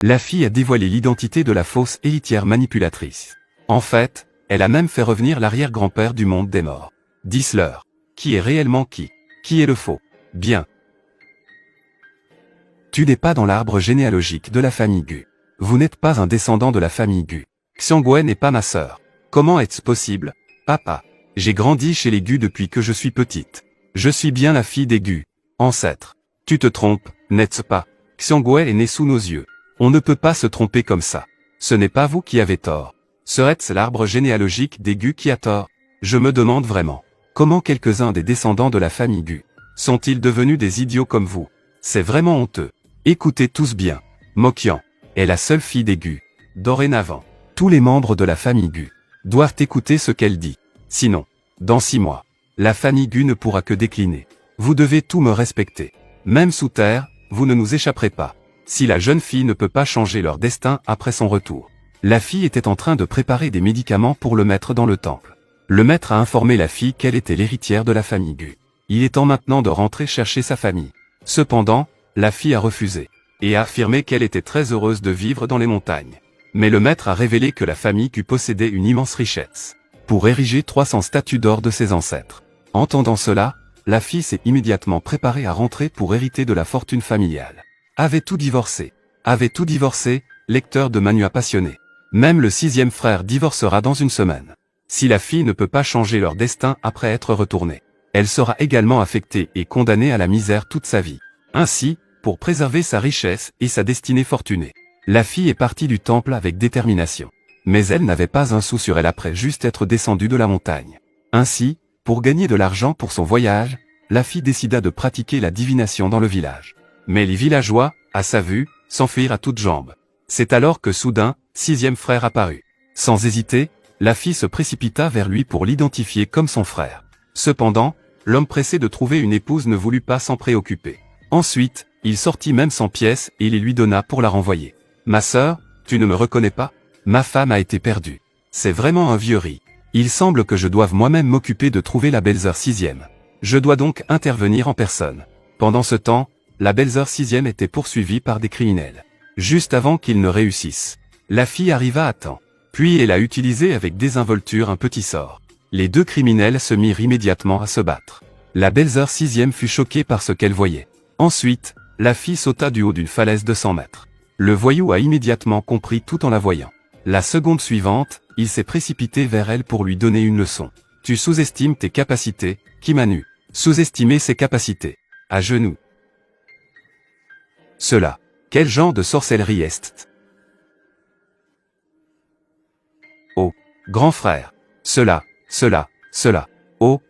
La fille a dévoilé l'identité de la fausse héritière manipulatrice. En fait, elle a même fait revenir l'arrière-grand-père du monde des morts. Dis-leur. Qui est réellement qui? Qui est le faux? Bien. Tu n'es pas dans l'arbre généalogique de la famille Gu. Vous n'êtes pas un descendant de la famille Gu. Xiangguo n'est pas ma sœur. Comment est-ce possible, papa? J'ai grandi chez les Gu depuis que je suis petite. Je suis bien la fille des Gu. Ancêtre. Tu te trompes, n'est-ce pas? Xiangguo est né sous nos yeux. On ne peut pas se tromper comme ça. Ce n'est pas vous qui avez tort. Serait-ce l'arbre généalogique des Gu qui a tort? Je me demande vraiment. Comment quelques-uns des descendants de la famille Gu sont-ils devenus des idiots comme vous? C'est vraiment honteux. Écoutez tous bien. Moqian est la seule fille des Gu. Dorénavant, tous les membres de la famille Gu doivent écouter ce qu'elle dit. Sinon, dans 6 mois, la famille Gu ne pourra que décliner. Vous devez tout me respecter. Même sous terre, vous ne nous échapperez pas. Si la jeune fille ne peut pas changer leur destin après son retour. La fille était en train de préparer des médicaments pour le mettre dans le temple. Le maître a informé la fille qu'elle était l'héritière de la famille Gu. Il est temps maintenant de rentrer chercher sa famille. Cependant, la fille a refusé, et a affirmé qu'elle était très heureuse de vivre dans les montagnes. Mais le maître a révélé que la famille Gu possédait une immense richesse, pour ériger 300 statues d'or de ses ancêtres. Entendant cela, la fille s'est immédiatement préparée à rentrer pour hériter de la fortune familiale. Avait tout divorcé, lecteur de manhwa passionné. Même le 6e frère divorcera dans une semaine. Si la fille ne peut pas changer leur destin après être retournée, elle sera également affectée et condamnée à la misère toute sa vie. Ainsi, pour préserver sa richesse et sa destinée fortunée, la fille est partie du temple avec détermination. Mais elle n'avait pas un sou sur elle après juste être descendue de la montagne. Ainsi, pour gagner de l'argent pour son voyage, la fille décida de pratiquer la divination dans le village. Mais les villageois, à sa vue, s'enfuirent à toutes jambes. C'est alors que soudain, 6e frère apparut. Sans hésiter, la fille se précipita vers lui pour l'identifier comme son frère. Cependant, l'homme pressé de trouver une épouse ne voulut pas s'en préoccuper. Ensuite, il sortit même 100 pièces et les lui donna pour la renvoyer. « Ma sœur, tu ne me reconnais pas? Ma femme a été perdue. C'est vraiment un vieux riz. Il semble que je doive moi-même m'occuper de trouver la belle-sœur 6e. Je dois donc intervenir en personne. » Pendant ce temps, la belle-sœur 6e était poursuivie par des criminels. Juste avant qu'ils ne réussissent, la fille arriva à temps. Puis elle a utilisé avec désinvolture un petit sort. Les 2 criminels se mirent immédiatement à se battre. La belle-sœur 6e fut choquée par ce qu'elle voyait. Ensuite, la fille sauta du haut d'une falaise de 100 mètres. Le voyou a immédiatement compris tout en la voyant. La seconde suivante, il s'est précipité vers elle pour lui donner une leçon. « Tu sous-estimes tes capacités, Kimanu. Sous-estimer ses capacités. À genoux. » Cela. Quel genre de sorcellerie est-ce? Oh, grand frère. Cela. Oh.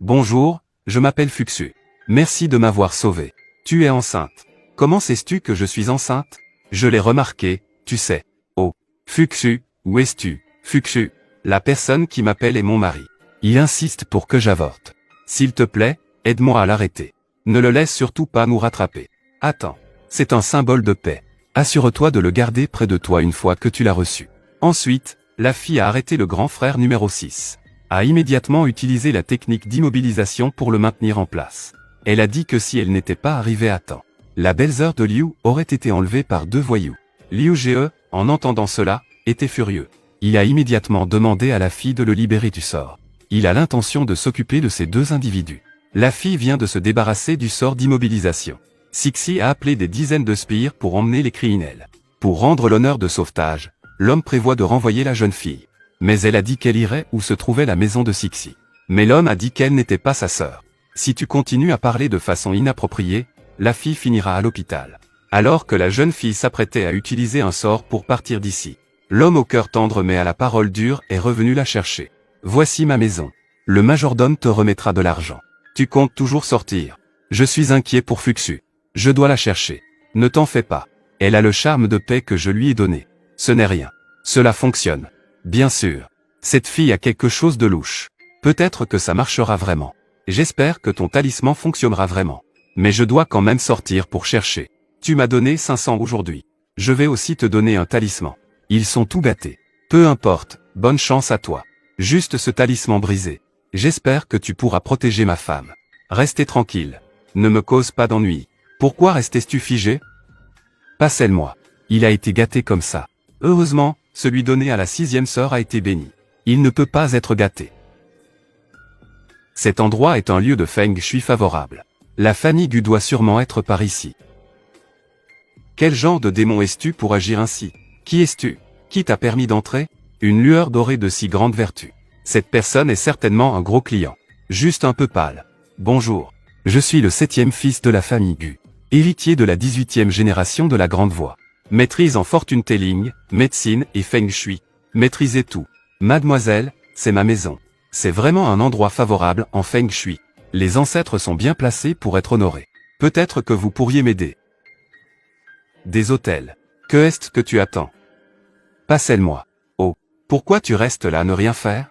Bonjour, je m'appelle Fuxu. Merci de m'avoir sauvé. Tu es enceinte. Comment sais-tu que je suis enceinte? Je l'ai remarqué, tu sais. Oh. Fuxu, où es-tu? Fuxu, la personne qui m'appelle est mon mari. Il insiste pour que j'avorte. S'il te plaît, aide-moi à l'arrêter. Ne le laisse surtout pas nous rattraper. Attends, c'est un symbole de paix. Assure-toi de le garder près de toi une fois que tu l'as reçu. Ensuite, la fille a arrêté le grand frère numéro 6. A immédiatement utilisé la technique d'immobilisation pour le maintenir en place. Elle a dit que si elle n'était pas arrivée à temps, la belle-sœur de Liu aurait été enlevée par 2 voyous. Liu Ge, en entendant cela, était furieux. Il a immédiatement demandé à la fille de le libérer du sort. Il a l'intention de s'occuper de ces 2 individus. La fille vient de se débarrasser du sort d'immobilisation. Sixi a appelé des dizaines de sbires pour emmener les criminels. Pour rendre l'honneur de sauvetage, l'homme prévoit de renvoyer la jeune fille. Mais elle a dit qu'elle irait où se trouvait la maison de Sixi. Mais l'homme a dit qu'elle n'était pas sa sœur. Si tu continues à parler de façon inappropriée, la fille finira à l'hôpital. Alors que la jeune fille s'apprêtait à utiliser un sort pour partir d'ici, l'homme au cœur tendre mais à la parole dure est revenu la chercher. Voici ma maison. Le majordome te remettra de l'argent. Tu comptes toujours sortir. Je suis inquiet pour Fuxu. Je dois la chercher. Ne t'en fais pas. Elle a le charme de paix que je lui ai donné. Ce n'est rien. Cela fonctionne. Bien sûr. Cette fille a quelque chose de louche. Peut-être que ça marchera vraiment. J'espère que ton talisman fonctionnera vraiment. Mais je dois quand même sortir pour chercher. Tu m'as donné 500 aujourd'hui. Je vais aussi te donner un talisman. Ils sont tout gâtés. Peu importe, bonne chance à toi. Juste ce talisman brisé. J'espère que tu pourras protéger ma femme. Restez tranquille. Ne me cause pas d'ennui. Pourquoi restais-tu figé? Passez-le-moi. Il a été gâté comme ça. Heureusement, celui donné à la 6e sœur a été béni. Il ne peut pas être gâté. Cet endroit est un lieu de Feng Shui favorable. La famille Gu doit sûrement être par ici. Quel genre de démon es-tu pour agir ainsi? Qui es-tu? Qui t'a permis d'entrer? Une lueur dorée de si grande vertu. Cette personne est certainement un gros client. Juste un peu pâle. Bonjour. Je suis le 7e fils de la famille Gu. Héritier de la 18e génération de la Grande Voie. Maîtrise en fortune telling, médecine et Feng Shui. Maîtrisez tout. Mademoiselle, c'est ma maison. C'est vraiment un endroit favorable en Feng Shui. Les ancêtres sont bien placés pour être honorés. Peut-être que vous pourriez m'aider. Des hôtels. Que est-ce que tu attends? Passez-le-moi. Oh, pourquoi tu restes là à ne rien faire?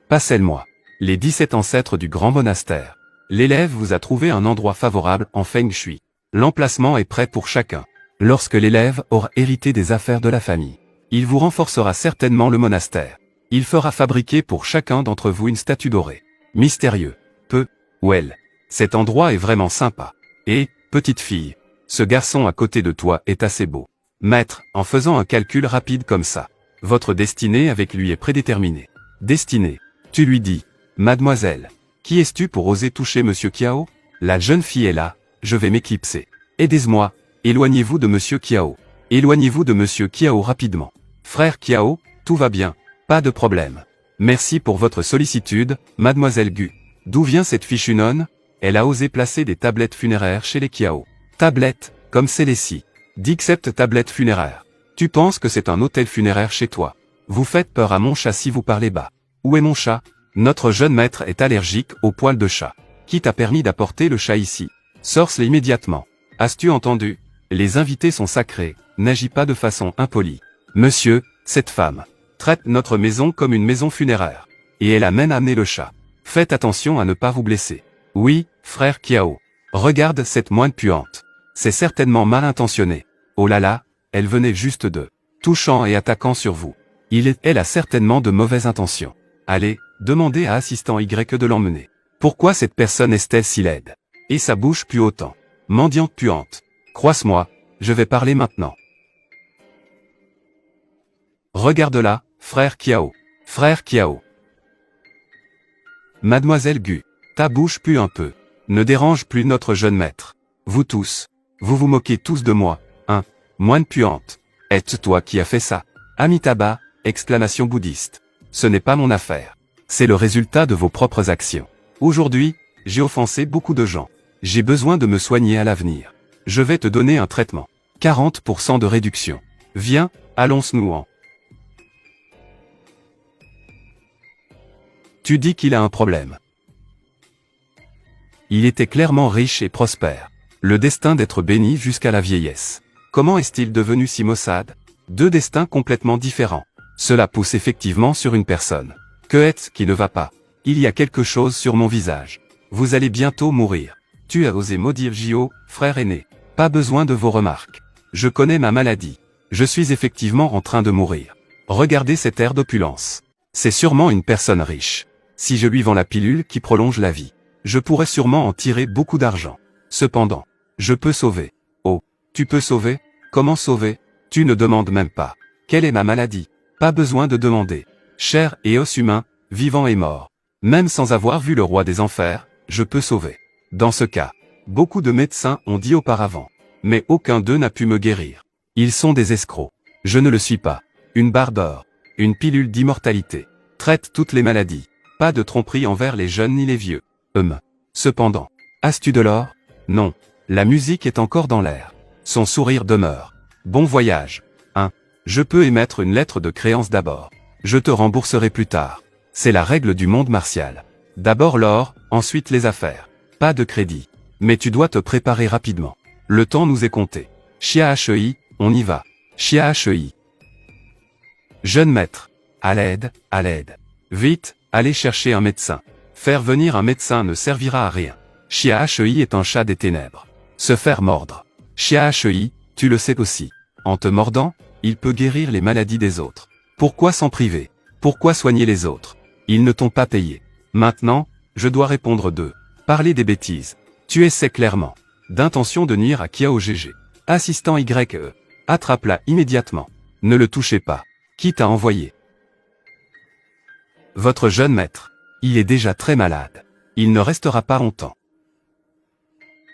Passez-le-moi. Les 17 ancêtres du grand monastère. L'élève vous a trouvé un endroit favorable en Feng Shui. L'emplacement est prêt pour chacun. Lorsque l'élève aura hérité des affaires de la famille, il vous renforcera certainement le monastère. Il fera fabriquer pour chacun d'entre vous une statue dorée. Mystérieux. Well. Cet endroit est vraiment sympa. Et, petite fille, ce garçon à côté de toi est assez beau. Maître, en faisant un calcul rapide comme ça, votre destinée avec lui est prédéterminée. Destinée. Tu lui dis, mademoiselle, qui es-tu pour oser toucher Monsieur Kiao? La jeune fille est là, je vais m'éclipser. Aidez-moi, éloignez-vous de Monsieur Kiao. Éloignez-vous de Monsieur Kiao rapidement. Frère Kiao, tout va bien, pas de problème. Merci pour votre sollicitude, mademoiselle Gu. D'où vient cette fichue nonne? Elle a osé placer des tablettes funéraires chez les Kiao. Tablettes, comme Célécie. D'accept tablette funéraire. Tu penses que c'est un hôtel funéraire chez toi? Vous faites peur à mon chat si vous parlez bas. Où est mon chat? Notre jeune maître est allergique aux poils de chat. Qui t'a permis d'apporter le chat ici? Sors-le immédiatement. As-tu entendu? Les invités sont sacrés, n'agis pas de façon impolie. Monsieur, cette femme traite notre maison comme une maison funéraire. Et elle a même amené le chat. Faites attention à ne pas vous blesser. Oui, frère Kiao. Regarde cette moine puante. C'est certainement mal intentionné. Oh là là, elle venait juste de touchant et attaquant sur vous. Elle a certainement de mauvaises intentions. Allez, demandez à assistant Y de l'emmener. Pourquoi cette personne est-elle si laide? Et sa bouche pue autant. Mendiante puante. Croise-moi, je vais parler maintenant. Regarde-la, frère Kiao. Frère Kiao. Mademoiselle Gu, ta bouche pue un peu. Ne dérange plus notre jeune maître. Vous tous, vous vous moquez tous de moi, hein? Moine puante. Est-ce toi qui as fait ça? Amitabha, exclamation bouddhiste. Ce n'est pas mon affaire. C'est le résultat de vos propres actions. Aujourd'hui, j'ai offensé beaucoup de gens. J'ai besoin de me soigner à l'avenir. Je vais te donner un traitement. 40% de réduction. Viens, allons-nous-en. Tu dis qu'il a un problème. Il était clairement riche et prospère. Le destin d'être béni jusqu'à la vieillesse. Comment est-il devenu si maussade? Deux destins complètement différents. Cela pousse effectivement sur une personne. Que est-ce qui ne va pas? Il y a quelque chose sur mon visage. Vous allez bientôt mourir. Tu as osé maudire Gio, frère aîné. Pas besoin de vos remarques. Je connais ma maladie. Je suis effectivement en train de mourir. Regardez cet air d'opulence. C'est sûrement une personne riche. Si je lui vends la pilule qui prolonge la vie, je pourrais sûrement en tirer beaucoup d'argent. Cependant, je peux sauver. Oh, tu peux sauver? Comment sauver? Tu ne demandes même pas. Quelle est ma maladie? Pas besoin de demander. Chair et os humains, vivant et mort. Même sans avoir vu le roi des enfers, je peux sauver. Dans ce cas, beaucoup de médecins ont dit auparavant. Mais aucun d'eux n'a pu me guérir. Ils sont des escrocs. Je ne le suis pas. Une barre d'or. Une pilule d'immortalité. Traite toutes les maladies. Pas de tromperie envers les jeunes ni les vieux. Cependant, as-tu de l'or? Non. La musique est encore dans l'air. Son sourire demeure. Bon voyage. Je peux émettre une lettre de créance d'abord. Je te rembourserai plus tard. C'est la règle du monde martial. D'abord l'or, ensuite les affaires. Pas de crédit. Mais tu dois te préparer rapidement. Le temps nous est compté. Chia-Hei, on y va. Chia-Hei. Jeune maître. À l'aide, à l'aide. Vite, allez chercher un médecin. Faire venir un médecin ne servira à rien. Chia-Hei est un chat des ténèbres. Se faire mordre. Chia-Hei, tu le sais aussi. En te mordant, il peut guérir les maladies des autres. Pourquoi s'en priver? Pourquoi soigner les autres? Ils ne t'ont pas payé. Maintenant, je dois répondre d'eux. Parler des bêtises. Tu essaies clairement. d'intention de nuire à Kiao GG. Assistant YE. Attrape-la immédiatement. Ne le touchez pas. Qui t'a envoyé? Votre jeune maître. Il est déjà très malade. Il ne restera pas longtemps.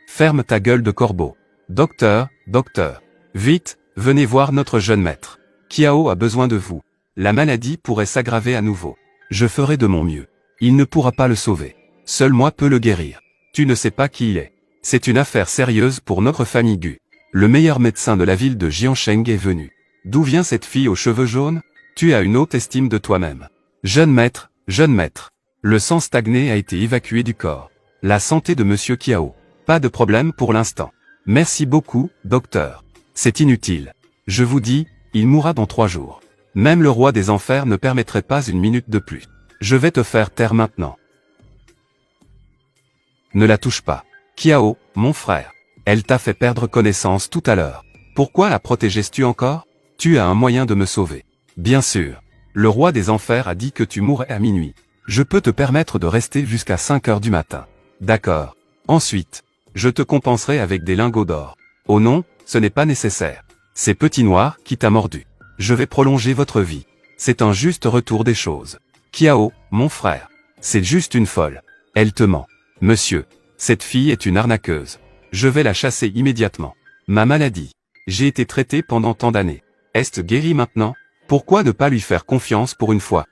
Ferme ta gueule de corbeau. Docteur, docteur. Vite, venez voir notre jeune maître. Kiao a besoin de vous. La maladie pourrait s'aggraver à nouveau. Je ferai de mon mieux. Il ne pourra pas le sauver. Seul moi peux le guérir. Tu ne sais pas qui il est. C'est une affaire sérieuse pour notre famille Gu. Le meilleur médecin de la ville de Jiansheng est venu. D'où vient cette fille aux cheveux jaunes? Tu as une haute estime de toi-même. Jeune maître, le sang stagné a été évacué du corps. La santé de monsieur Kiao. Pas de problème pour l'instant. Merci beaucoup, docteur. C'est inutile. Je vous dis, il mourra dans 3 jours. Même le roi des enfers ne permettrait pas une minute de plus. Je vais te faire taire maintenant. Ne la touche pas. Kiao, mon frère. Elle t'a fait perdre connaissance tout à l'heure. Pourquoi la protégeais-tu encore? Tu as un moyen de me sauver. Bien sûr. Le roi des enfers a dit que tu mourrais à minuit. Je peux te permettre de rester jusqu'à 5 heures du matin. D'accord. Ensuite, je te compenserai avec des lingots d'or. Oh non, ce n'est pas nécessaire. C'est Petit Noir qui t'a mordu. Je vais prolonger votre vie. C'est un juste retour des choses. Kiao, mon frère. C'est juste une folle. Elle te ment. Monsieur, cette fille est une arnaqueuse. Je vais la chasser immédiatement. Ma maladie. J'ai été traité pendant tant d'années. Est-ce guéri maintenant? Pourquoi ne pas lui faire confiance pour une fois?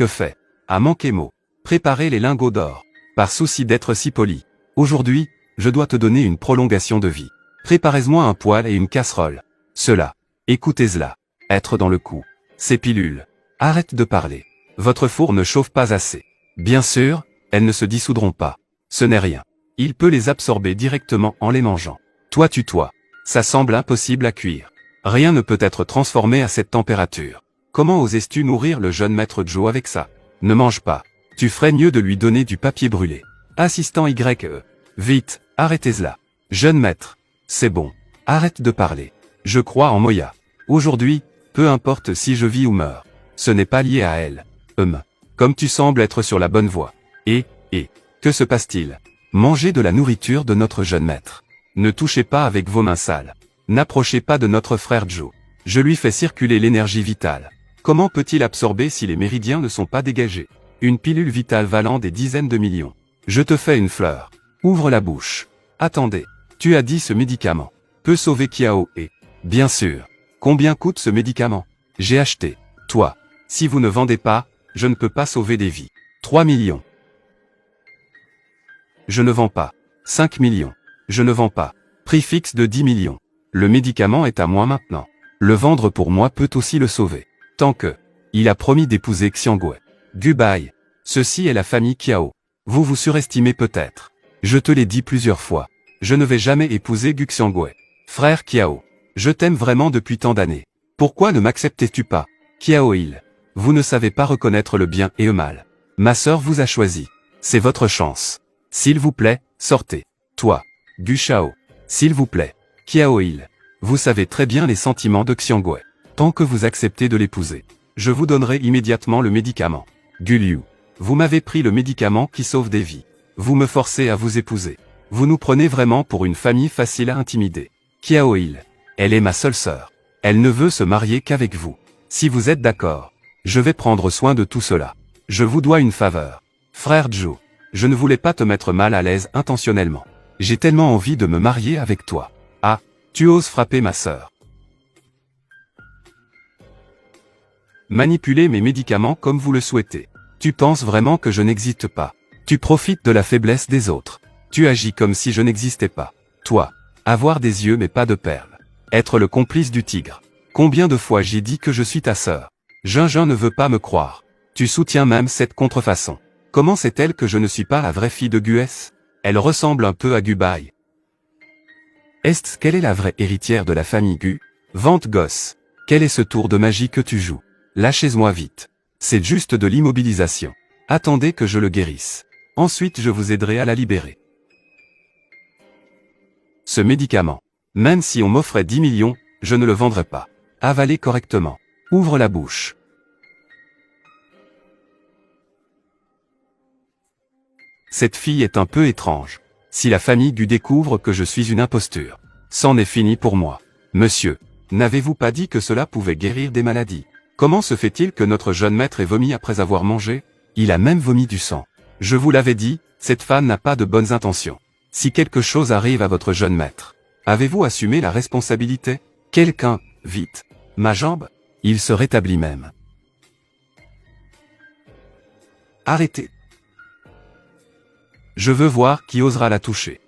fait. A manqué mot. Préparez les lingots d'or. Par souci d'être si poli. Aujourd'hui, je dois te donner une prolongation de vie. Préparez-moi un poêle et une casserole. Cela. Écoutez-la. Être dans le coup. Ces pilules. Arrête de parler. Votre four ne chauffe pas assez. Bien sûr, elles ne se dissoudront pas. Ce n'est rien. Il peut les absorber directement en les mangeant. Toi tue-toi. Ça semble impossible à cuire. Rien ne peut être transformé à cette température. Comment osais-tu nourrir le jeune maître Zhou avec ça? Ne mange pas. Tu ferais mieux de lui donner du papier brûlé. Assistant YE. Vite, arrêtez-la. Jeune maître. C'est bon. Arrête de parler. Je crois en Moya. Aujourd'hui, peu importe si je vis ou meurs. Ce n'est pas lié à elle. Comme tu sembles être sur la bonne voie. Et, que se passe-t-il? Mangez de la nourriture de notre jeune maître. Ne touchez pas avec vos mains sales. N'approchez pas de notre frère Zhou. Je lui fais circuler l'énergie vitale. Comment peut-il absorber si les méridiens ne sont pas dégagés? Une pilule vitale valant des dizaines de millions. Je te fais une fleur. Ouvre la bouche. Attendez. Tu as dit ce médicament peut sauver Kiao et... Bien sûr. Combien coûte ce médicament? J'ai acheté. Toi. Si vous ne vendez pas, je ne peux pas sauver des vies. 3 millions. Je ne vends pas. 5 millions. Je ne vends pas. Prix fixe de 10 millions. Le médicament est à moi maintenant. Le vendre pour moi peut aussi le sauver. Tant que... Il a promis d'épouser Xiangwei. Gubai. Ceci est la famille Kiao. Vous vous surestimez peut-être. Je te l'ai dit plusieurs fois. Je ne vais jamais épouser Gu Xiangwei. Frère Kiao. Je t'aime vraiment depuis tant d'années. Pourquoi ne m'acceptais-tu pas? Kiao Il. Vous ne savez pas reconnaître le bien et le mal. Ma sœur vous a choisi. C'est votre chance. S'il vous plaît, sortez. Toi. Gu Shao. S'il vous plaît. Kiao Il. Vous savez très bien les sentiments de Xiangwei. Tant que vous acceptez de l'épouser, je vous donnerai immédiatement le médicament. Gu Liu. Vous m'avez pris le médicament qui sauve des vies. Vous me forcez à vous épouser. Vous nous prenez vraiment pour une famille facile à intimider. Kiao Il. Elle est ma seule sœur. Elle ne veut se marier qu'avec vous. Si vous êtes d'accord, je vais prendre soin de tout cela. Je vous dois une faveur. Frère Zhou. Je ne voulais pas te mettre mal à l'aise intentionnellement. J'ai tellement envie de me marier avec toi. Ah, tu oses frapper ma sœur. Manipulez mes médicaments comme vous le souhaitez. Tu penses vraiment que je n'existe pas. Tu profites de la faiblesse des autres. Tu agis comme si je n'existais pas. Toi, avoir des yeux mais pas de perles. Être le complice du tigre. Combien de fois j'ai dit que je suis ta sœur? Jinjin ne veut pas me croire. Tu soutiens même cette contrefaçon. Comment sait-elle que je ne suis pas la vraie fille de Gues? Elle ressemble un peu à Gubai. Est-ce qu'elle est la vraie héritière de la famille Gu? Vente gosse. Quel est ce tour de magie que tu joues? Lâchez-moi vite. C'est juste de l'immobilisation. Attendez que je le guérisse. Ensuite je vous aiderai à la libérer. Ce médicament. Même si on m'offrait 10 millions, je ne le vendrais pas. Avalez correctement. Ouvre la bouche. Cette fille est un peu étrange. Si la famille Gu découvre que je suis une imposture, c'en est fini pour moi. Monsieur, n'avez-vous pas dit que cela pouvait guérir des maladies? Comment se fait-il que notre jeune maître ait vomi après avoir mangé? Il a même vomi du sang. Je vous l'avais dit, cette femme n'a pas de bonnes intentions. Si quelque chose arrive à votre jeune maître, avez-vous assumé la responsabilité? Quelqu'un, vite. Ma jambe? Il se rétablit même. Arrêtez. Je veux voir qui osera la toucher.